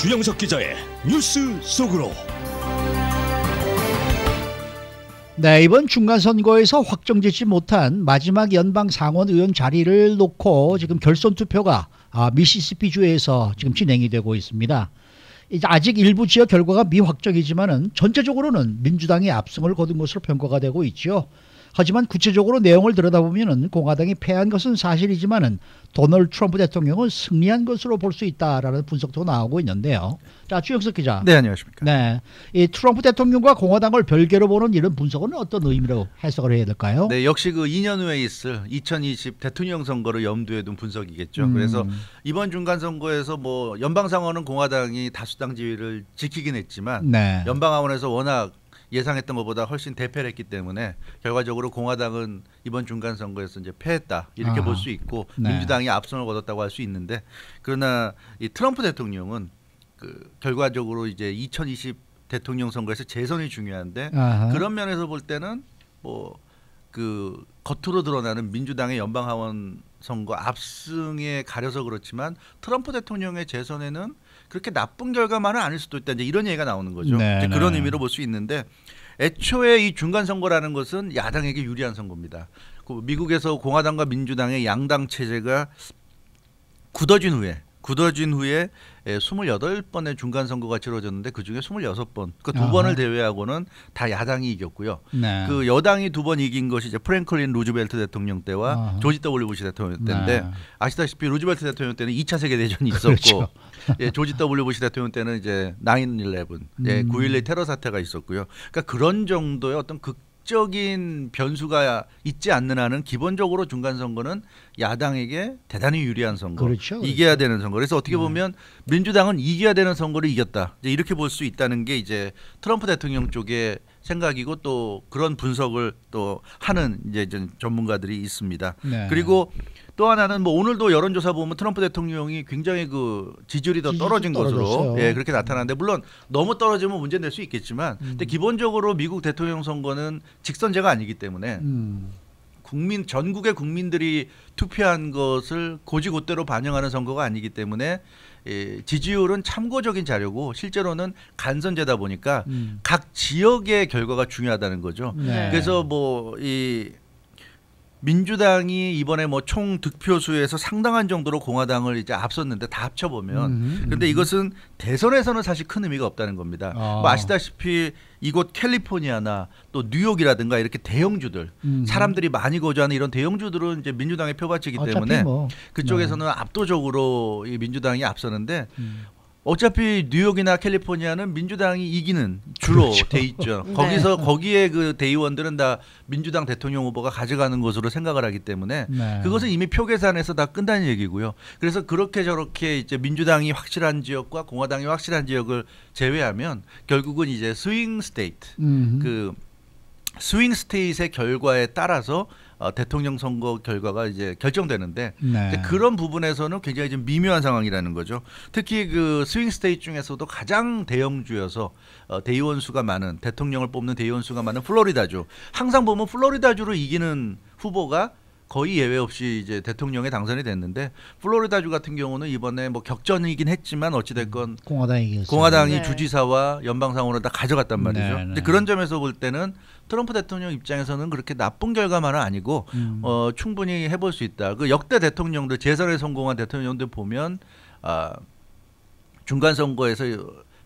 주영석 기자의 뉴스 속으로. 네, 이번 중간선거에서 확정되지 못한 마지막 연방 상원 의원 자리를 놓고 지금 결선 투표가 미시시피주에서 지금 진행이 되고 있습니다. 이제 아직 일부 지역 결과가 미확정이지만은 전체적으로는 민주당이 압승을 거둔 것으로 평가가 되고 있죠. 하지만 구체적으로 내용을 들여다보면은 공화당이 패한 것은 사실이지만은 도널드 트럼프 대통령은 승리한 것으로 볼 수 있다라는 분석도 나오고 있는데요. 자, 주영석 기자. 네, 안녕하십니까. 네, 이 트럼프 대통령과 공화당을 별개로 보는 이런 분석은 어떤 의미로 해석을 해야 될까요? 네, 역시 그 2년 후에 있을 2020 대통령 선거를 염두에 둔 분석이겠죠. 그래서 이번 중간 선거에서 뭐 연방 상원은 공화당이 다수당 지위를 지키긴 했지만 네. 연방 하원에서 워낙 예상했던 것보다 훨씬 대패를 했기 때문에 결과적으로 공화당은 이번 중간 선거에서 이제 패했다 이렇게 볼 수 있고 네. 민주당이 압승을 거뒀다고 할 수 있는데, 그러나 이 트럼프 대통령은 그 결과적으로 이제 2020 대통령 선거에서 재선이 중요한데 그런 면에서 볼 때는 뭐 그 겉으로 드러나는 민주당의 연방 하원 선거 압승에 가려서 그렇지만 트럼프 대통령의 재선에는 그렇게 나쁜 결과만은 아닐 수도 있다, 이제 이런 얘기가 나오는 거죠. 네, 이제 네. 그런 의미로 볼 수 있는데, 애초에 이 중간 선거라는 것은 야당에게 유리한 선거입니다. 그 미국에서 공화당과 민주당의 양당 체제가 굳어진 후에 28번의 중간 선거가 치러졌는데 그중에 26번, 그 두 번을 제외하고는 다 야당이 이겼고요. 네. 그 여당이 두 번 이긴 것이 이제 프랭클린 루즈벨트 대통령 때와 조지 W 부시 대통령 때인데, 네. 아시다시피 루즈벨트 대통령 때는 2차 세계 대전이 있었고 그렇죠. 예, 조지 W 부시 대통령 때는 이제 9/11, 예, 9.11 테러 사태가 있었고요. 그러니까 그런 정도의 어떤 극적인 변수가 있지 않는 한은 기본적으로 중간 선거는 야당에게 대단히 유리한 선거, 그렇죠. 이겨야 되는 선거. 그래서 어떻게 보면 민주당은 이겨야 되는 선거를 이겼다, 이제 이렇게 볼 수 있다는 게 이제 트럼프 대통령 쪽의 생각이고, 또 그런 분석을 또 하는 이제 전문가들이 있습니다. 네. 그리고 또 하나는 뭐 오늘도 여론조사 보면 트럼프 대통령이 굉장히 그 지지율이 더 떨어진 것으로 떨어졌어요. 예, 그렇게 나타나는데, 물론 너무 떨어지면 문제 낼 수 있겠지만 근데 기본적으로 미국 대통령 선거는 직선제가 아니기 때문에 전국의 국민들이 투표한 것을 고지고대로 반영하는 선거가 아니기 때문에 지지율은 참고적인 자료고 실제로는 간선제다 보니까 각 지역의 결과가 중요하다는 거죠. 네. 그래서 뭐 이 민주당이 이번에 뭐 총 득표수에서 상당한 정도로 공화당을 이제 앞섰는데 다 합쳐보면, 그런데 이것은 대선에서는 사실 큰 의미가 없다는 겁니다. 뭐 아시다시피 이곳 캘리포니아나 또 뉴욕이라든가 이렇게 대형주들, 사람들이 많이 거주하는 이런 대형주들은 이제 민주당의 표밭이기 때문에 뭐. 그쪽에서는 압도적으로 이 민주당이 앞서는데, 어차피 뉴욕이나 캘리포니아는 민주당이 이기는 주로 그렇죠. 돼 있죠. 네. 거기에 그 대의원들은 다 민주당 대통령 후보가 가져가는 것으로 생각을 하기 때문에 네. 그것은 이미 표 계산에서 다 끝난 얘기고요. 그래서 그렇게 저렇게 이제 민주당이 확실한 지역과 공화당이 확실한 지역을 제외하면 결국은 이제 스윙 스테이트, 그 스윙 스테이트의 결과에 따라서 대통령 선거 결과가 이제 결정되는데, 네. 그런 부분에서는 굉장히 좀 미묘한 상황이라는 거죠. 특히 그 스윙 스테이트 중에서도 가장 대형주여서 대의원 수가 많은, 대통령을 뽑는 대의원 수가 많은 플로리다주, 항상 보면 플로리다주로 이기는 후보가 거의 예외 없이 이제 대통령에 당선이 됐는데, 플로리다주 같은 경우는 이번에 뭐 격전이긴 했지만 어찌됐건 공화당이 네. 주지사와 연방상원을 다 가져갔단 말이죠. 네, 네. 근데 그런 점에서 볼 때는 트럼프 대통령 입장에서는 그렇게 나쁜 결과만은 아니고 충분히 해볼 수 있다. 그 역대 대통령들, 재선에 성공한 대통령들 보면 중간 선거에서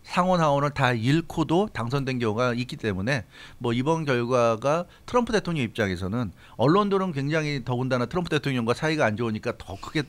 상원 하원을 다 잃고도 당선된 경우가 있기 때문에 뭐 이번 결과가 트럼프 대통령 입장에서는, 언론들은 굉장히 더군다나 트럼프 대통령과 사이가 안 좋으니까 더 크게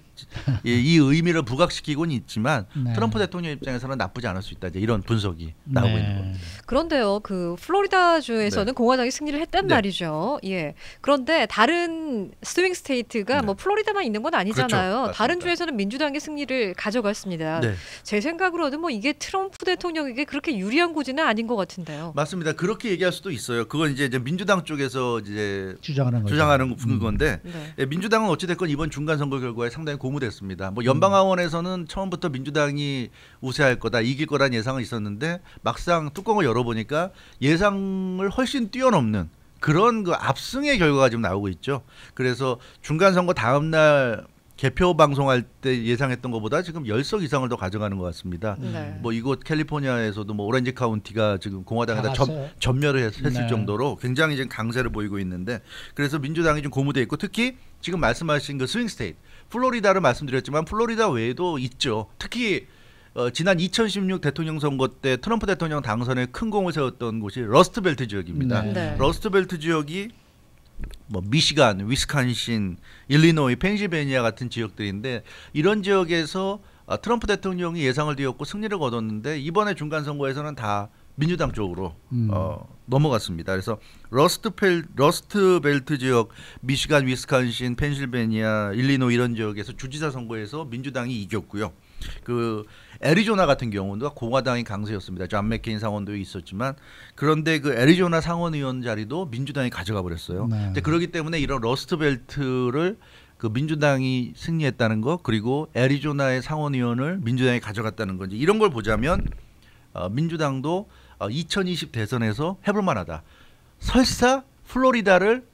이 의미를 부각시키고는 있지만 네. 트럼프 대통령 입장에서는 나쁘지 않을 수 있다, 이제 이런 분석이 나오고 네. 있는 겁니다. 그런데요, 그 플로리다주에서는 네. 공화당이 승리를 했단 네. 말이죠. 예. 그런데 다른 스윙 스테이트가 네. 뭐 플로리다만 있는 건 아니잖아요. 그렇죠. 다른 맞습니다. 주에서는 민주당이 승리를 가져갔습니다. 네. 제 생각으로는 뭐 이게 트럼프 대통령에게 그렇게 유리한 고지는 아닌 것 같은데요. 맞습니다. 그렇게 얘기할 수도 있어요. 그건 이제 민주당 쪽에서 이제 주장하는 건데, 네. 예, 민주당은 어찌됐건 이번 중간 선거 결과에 상당히 고무됐습니다. 뭐 연방하원에서는 처음부터 민주당이 우세할 거다, 이길 거란 예상은 있었는데 막상 뚜껑을 열어보니까 예상을 훨씬 뛰어넘는 그런 그 압승의 결과가 지금 나오고 있죠. 그래서 중간 선거 다음 날 개표 방송할 때 예상했던 것보다 지금 10석 이상을 더 가져가는 것 같습니다. 뭐 이곳 캘리포니아에서도 뭐 오렌지 카운티가 지금 공화당에다 전멸을 했을 네. 정도로 굉장히 지금 강세를 보이고 있는데, 그래서 민주당이 좀 고무돼 있고, 특히 지금 말씀하신 그 스윙 스테이트 플로리다를 말씀드렸지만 플로리다 외에도 있죠. 특히 지난 2016 대통령 선거 때 트럼프 대통령 당선에 큰 공을 세웠던 곳이 러스트벨트 지역입니다. 네. 러스트벨트 지역이 뭐 미시간, 위스콘신, 일리노이, 펜실베니아 같은 지역들인데, 이런 지역에서 트럼프 대통령이 예상을 뒤엎고 승리를 거뒀는데 이번에 중간 선거에서는 다 민주당 쪽으로 넘어갔습니다. 그래서 러스트벨트 지역, 미시간, 위스콘신, 펜실베니아, 일리노이 이런 지역에서 주지사 선거에서 민주당이 이겼고요. 그 애리조나 같은 경우도 공화당이 강세였습니다. 존 맥케인 상원도 있었지만, 그런데 그 애리조나 상원의원 자리도 민주당이 가져가 버렸어요. 네. 그렇기 때문에 이런 러스트벨트를 그 민주당이 승리했다는 거, 그리고 애리조나의 상원의원을 민주당이 가져갔다는 건지, 이런 걸 보자면 민주당도 2020 대선에서 해볼 만하다. 설사 플로리다를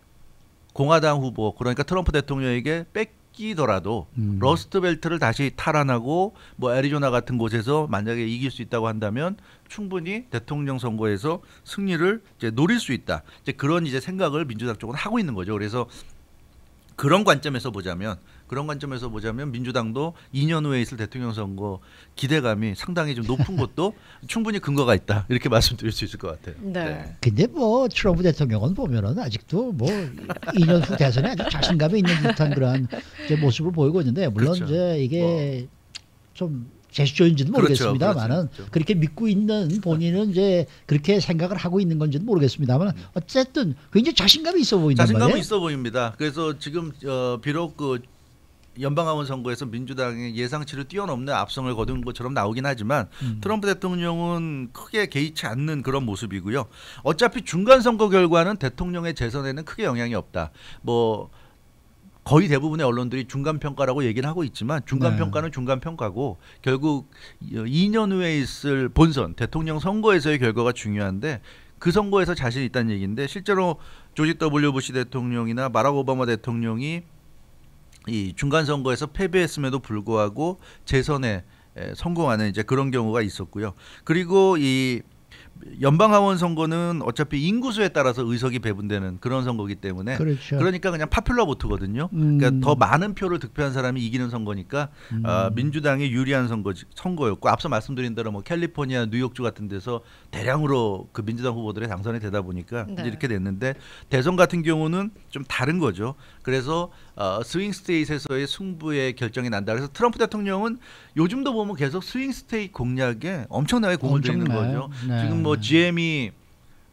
공화당 후보, 그러니까 트럼프 대통령에게 뺏기더라도 러스트벨트를 다시 탈환하고 뭐 애리조나 같은 곳에서 만약에 이길 수 있다고 한다면 충분히 대통령 선거에서 승리를 이제 노릴 수 있다. 이제 그런 이제 생각을 민주당 쪽은 하고 있는 거죠. 그래서 그런 관점에서 보자면 민주당도 2년 후에 있을 대통령 선거 기대감이 상당히 좀 높은 것도 충분히 근거가 있다, 이렇게 말씀드릴 수 있을 것 같아요. 네. 근데 뭐 트럼프 대통령은 보면은 아직도 뭐 2년 후 대선에 아주 자신감이 있는 듯한 그런 이제 모습을 보이고 있는데, 물론 그렇죠. 이제 이게 좀 제스처인지는 모르겠습니다만은 그렇죠. 그렇게 믿고 있는 본인은 이제 그렇게 생각을 하고 있는 건지는 모르겠습니다만, 어쨌든 굉장히 자신감이 있어 보인단 자신감은 말이에요. 있어 보입니다. 그래서 지금 비록 그 연방하원 선거에서 민주당의 예상치를 뛰어넘는 압승을 거둔 것처럼 나오긴 하지만 트럼프 대통령은 크게 개의치 않는 그런 모습이고요. 어차피 중간 선거 결과는 대통령의 재선에는 크게 영향이 없다. 뭐 거의 대부분의 언론들이 중간 평가라고 얘기를 하고 있지만, 중간 평가는 중간 평가고 결국 2년 후에 있을 본선 대통령 선거에서의 결과가 중요한데, 그 선거에서 자신 있다는 얘기인데, 실제로 조지 W 부시 대통령이나 바락 오바마 대통령이 이 중간 선거에서 패배했음에도 불구하고 재선에 성공하는 이제 그런 경우가 있었고요. 그리고 이 연방하원 선거는 어차피 인구수에 따라서 의석이 배분되는 그런 선거이기 때문에, 그렇죠. 그러니까 그냥 파퓰러 보트거든요. 그러니까 더 많은 표를 득표한 사람이 이기는 선거니까 민주당이 유리한 선거였고, 앞서 말씀드린 대로 뭐 캘리포니아, 뉴욕주 같은 데서 대량으로 그 민주당 후보들이 당선이 되다 보니까 네. 이제 이렇게 됐는데, 대선 같은 경우는 좀 다른 거죠. 그래서 스윙 스테이트에서의 승부의 결정이 난다. 그래서 트럼프 대통령은 요즘도 보면 계속 스윙 스테이트 공략에 엄청나게 공을 들이는 거죠. 네. 지금 뭐 GM이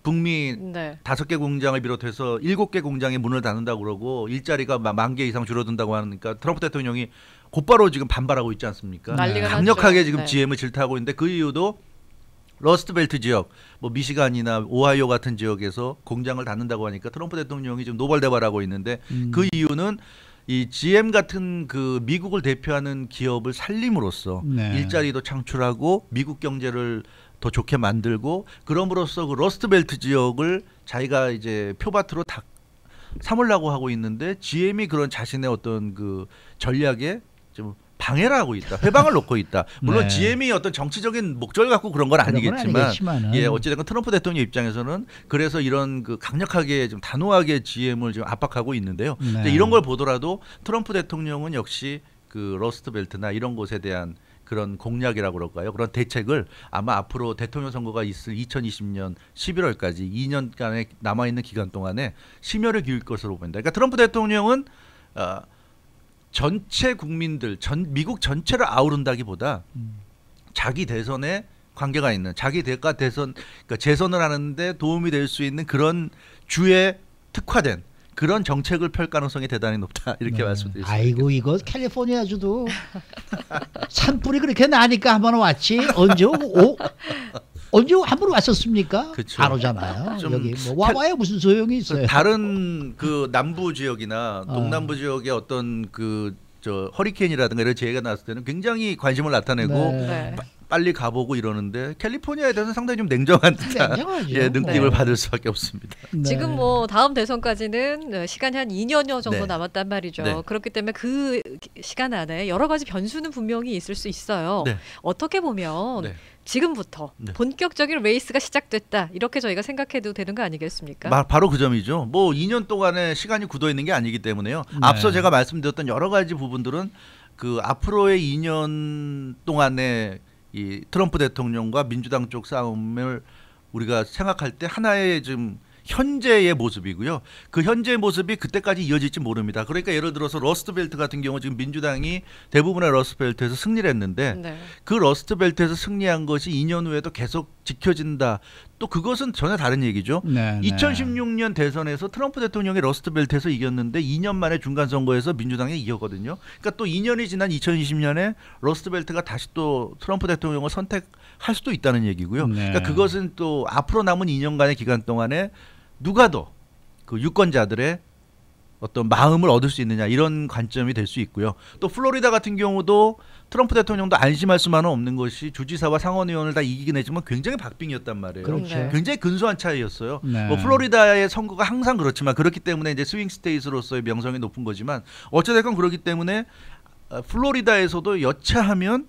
북미 네. 5개 공장을 비롯해서 7개 공장에 문을 닫는다고 그러고 일자리가 10,000개 이상 줄어든다고 하니까 트럼프 대통령이 곧바로 지금 반발하고 있지 않습니까? 난리가 강력하게 났죠. 지금 네. GM을 질타하고 있는데, 그 이유도 러스트벨트 지역, 뭐 미시간이나 오하이오 같은 지역에서 공장을 닫는다고 하니까 트럼프 대통령이 지금 노발대발하고 있는데, 그 이유는 이 GM 같은 그 미국을 대표하는 기업을 살림으로써 네. 일자리도 창출하고 미국 경제를 더 좋게 만들고, 그럼으로써 그 러스트벨트 지역을 자기가 이제 표밭으로 다 삼으려고 하고 있는데, GM이 그런 자신의 어떤 그 전략에 좀 방해를 하고 있다, 회방을 놓고 있다. 물론 네. GM이 어떤 정치적인 목적을 갖고 그런 건 아니겠지만, 아니겠지만은. 예, 어찌됐건 트럼프 대통령 입장에서는 그래서 이런 그 강력하게 좀 단호하게 GM을 지금 압박하고 있는데요. 네. 이제 이런 걸 보더라도 트럼프 대통령은 역시 그 러스트벨트나 이런 곳에 대한 그런 공약이라고 그럴까요? 그런 대책을 아마 앞으로 대통령 선거가 있을 2020년 11월까지 2년간의 남아있는 기간 동안에 심혈을 기울 것으로 보인다. 그러니까 트럼프 대통령은 전체 국민들, 미국 전체를 아우른다기보다 자기 대선에 관계가 있는, 자기 대가 대선, 그러니까 재선을 하는데 도움이 될 수 있는 그런 주에 특화된 그런 정책을 펼 가능성이 대단히 높다, 이렇게 말씀드리겠습니다. 아이고, 이거 캘리포니아주도 산불이 그렇게 나니까 한번 왔지. 언제 한 번 왔었습니까? 그쵸. 바로잖아요. 좀 여기 뭐 와봐야 무슨 소용이 있어요. 다른 그 남부 지역이나 동남부 지역의 어떤 그 저 허리케인이라든가 이런 재해가 났을 때는 굉장히 관심을 나타내고 네. 네. 빨리 가보고 이러는데 캘리포니아에 대해서는 상당히 좀 냉정한 듯한 느낌을 받을 수밖에 없습니다. 네. 지금 뭐 다음 대선까지는 시간이 한 2년여 정도 네. 남았단 말이죠. 네. 그렇기 때문에 그 시간 안에 여러 가지 변수는 분명히 있을 수 있어요. 네. 어떻게 보면 네. 지금부터 본격적인 레이스가 시작됐다 이렇게 저희가 생각해도 되는 거 아니겠습니까? 바로 그 점이죠. 뭐 2년 동안에 시간이 굳어 있는 게 아니기 때문에요. 앞서 제가 말씀드렸던 여러 가지 부분들은 그 앞으로의 2년 동안에 이 트럼프 대통령과 민주당 쪽 싸움을 우리가 생각할 때 하나의 좀 현재의 모습이고요. 그 현재의 모습이 그때까지 이어질지 모릅니다. 그러니까 예를 들어서 러스트벨트 같은 경우 지금 민주당이 대부분의 러스트벨트에서 승리를 했는데 그 러스트벨트에서 승리한 것이 2년 후에도 계속 지켜진다. 또 그것은 전혀 다른 얘기죠. 2016년 대선에서 트럼프 대통령이 러스트벨트에서 이겼는데 2년 만에 중간선거에서 민주당이 이겼거든요. 그러니까 또 2년이 지난 2020년에 러스트벨트가 다시 또 트럼프 대통령을 선택할 수도 있다는 얘기고요. 그러니까 그것은 또 앞으로 남은 2년간의 기간 동안에 누가 더 그 유권자들의 어떤 마음을 얻을 수 있느냐 이런 관점이 될 수 있고요. 또 플로리다 같은 경우도 트럼프 대통령도 안심할 수만은 없는 것이 주지사와 상원의원을 다 이기긴 했지만 굉장히 박빙이었단 말이에요. 그렇죠. 굉장히 근소한 차이였어요. 뭐 플로리다의 선거가 항상 그렇지만 그렇기 때문에 이제 스윙 스테이트로서의 명성이 높은 거지만 어찌됐건 그렇기 때문에 플로리다에서도 여차하면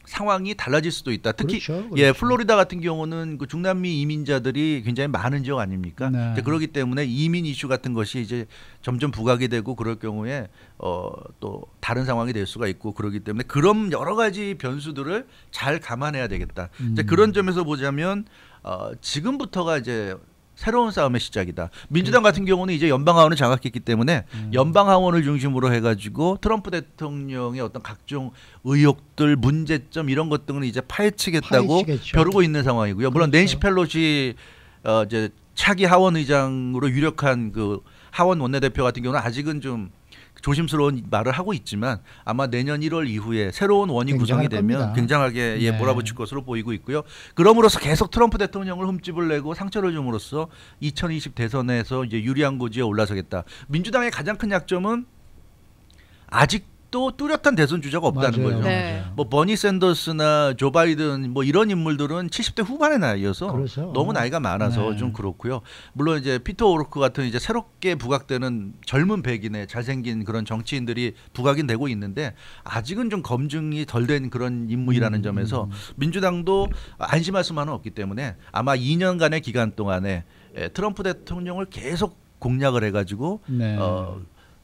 상황이 달라질 수도 있다. 특히 그렇죠. 플로리다 같은 경우는 그 중남미 이민자들이 굉장히 많은 지역 아닙니까? 이제 그렇기 때문에 이민 이슈 같은 것이 이제 점점 부각이 되고 그럴 경우에 또 다른 상황이 될 수가 있고 그렇기 때문에 그런 여러 가지 변수들을 잘 감안해야 되겠다. 이제 그런 점에서 보자면 지금부터가 이제 새로운 싸움의 시작이다. 민주당 같은 경우는 이제 연방하원을 장악했기 때문에 연방하원을 중심으로 해가지고 트럼프 대통령의 어떤 각종 의혹들, 문제점 이런 것들은 이제 파헤치겠다고 벼르고 있는 상황이고요. 물론 낸시 펠로시 이제 차기 하원 의장으로 유력한 그 하원 원내대표 같은 경우는 아직은 좀 조심스러운 말을 하고 있지만 아마 내년 1월 이후에 새로운 원이 구성이 되면 겁니다. 굉장하게 몰아붙일 것으로 보이고 있고요. 그럼으로써 계속 트럼프 대통령을 흠집을 내고 상처를 줌으로써 2020 대선에서 이제 유리한 고지에 올라서겠다. 민주당의 가장 큰 약점은 아직도 뚜렷한 대선 주자가 없다는 거죠. 뭐 버니 샌더스나 조 바이든 뭐 이런 인물들은 70대 후반의 나이여서 너무 나이가 많아서 좀 그렇고요. 물론 이제 피터 오르크 같은 이제 새롭게 부각되는 젊은 백인의 잘생긴 그런 정치인들이 부각이 되고 있는데 아직은 좀 검증이 덜 된 그런 인물이라는 점에서 민주당도 안심할 수만은 없기 때문에 아마 2년간의 기간 동안에 트럼프 대통령을 계속 공략을 해가지고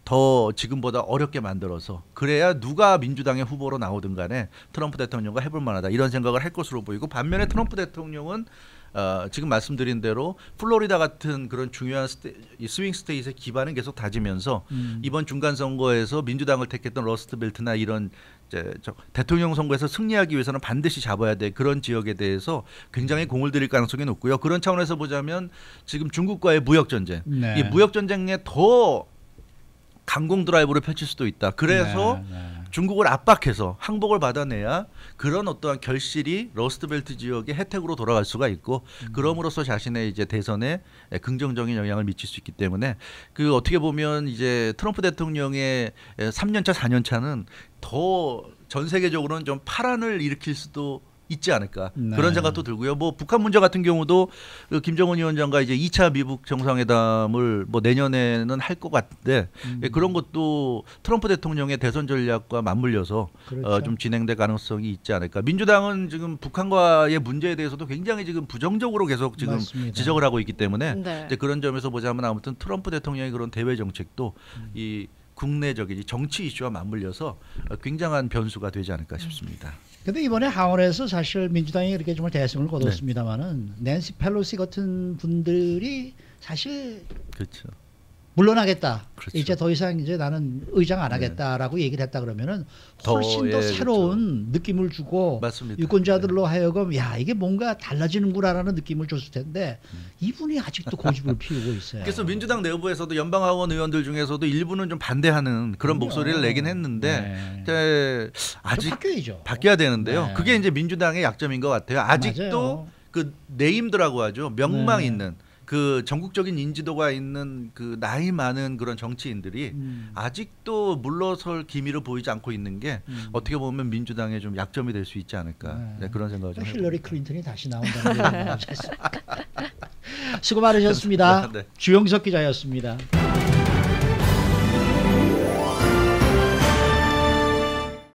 더 지금보다 어렵게 만들어서 그래야 누가 민주당의 후보로 나오든 간에 트럼프 대통령과 해볼 만하다 이런 생각을 할 것으로 보이고 반면에 트럼프 대통령은 지금 말씀드린 대로 플로리다 같은 그런 중요한 스윙 스테이트의 기반은 계속 다지면서 이번 중간 선거에서 민주당을 택했던 러스트벨트나 이런 대통령 선거에서 승리하기 위해서는 반드시 잡아야 될 그런 지역에 대해서 굉장히 공을 들일 가능성이 높고요. 그런 차원에서 보자면 지금 중국과의 무역 전쟁, 이 무역 전쟁에 더 강공 드라이브를 펼칠 수도 있다. 그래서 중국을 압박해서 항복을 받아내야 그런 어떠한 결실이 러스트벨트 지역의 혜택으로 돌아갈 수가 있고 그럼으로써 자신의 이제 대선에 긍정적인 영향을 미칠 수 있기 때문에 그 어떻게 보면 이제 트럼프 대통령의 3년차, 4년차는 더 전 세계적으로는 좀 파란을 일으킬 수도 있지 않을까 그런 생각도 들고요. 뭐 북한 문제 같은 경우도 김정은 위원장과 이제 2차 미북 정상회담을 뭐 내년에는 할 것 같은데 그런 것도 트럼프 대통령의 대선 전략과 맞물려서 좀 진행될 가능성이 있지 않을까. 민주당은 지금 북한과의 문제에 대해서도 굉장히 지금 부정적으로 계속 지금 지적을 하고 있기 때문에 이제 그런 점에서 보자면 아무튼 트럼프 대통령의 그런 대외 정책도 이 국내적인 정치 이슈와 맞물려서 굉장한 변수가 되지 않을까 싶습니다. 근데 이번에 하원에서 사실 민주당이 이렇게 정말 대승을 거뒀습니다만은 낸시 펠로시 같은 분들이 사실 물러나겠다. 이제 더 이상 이제 나는 의장 안 하겠다라고 얘기를 했다 그러면은 훨씬 더 새로운 느낌을 주고 유권자들로 하여금 야 이게 뭔가 달라지는구나라는 느낌을 줬을 텐데 이분이 아직도 고집을 피우고 있어요. 그래서 민주당 내부에서도 연방하원 의원들 중에서도 일부는 좀 반대하는 그런 목소리를 내긴 했는데 아직 바뀌어야 되는데요. 그게 이제 민주당의 약점인 것 같아요. 아직도 그 네임드라고 하죠. 명망 있는 그 전국적인 인지도가 있는 그 나이 많은 그런 정치인들이 아직도 물러설 기미를 보이지 않고 있는 게 어떻게 보면 민주당의 좀 약점이 될 수 있지 않을까. 네, 그런 생각을 좀 힐러리 클린턴이 다시 나온다는 얘기가 나오지 않습니까? 수고 많으셨습니다. 네. 주영석 기자였습니다.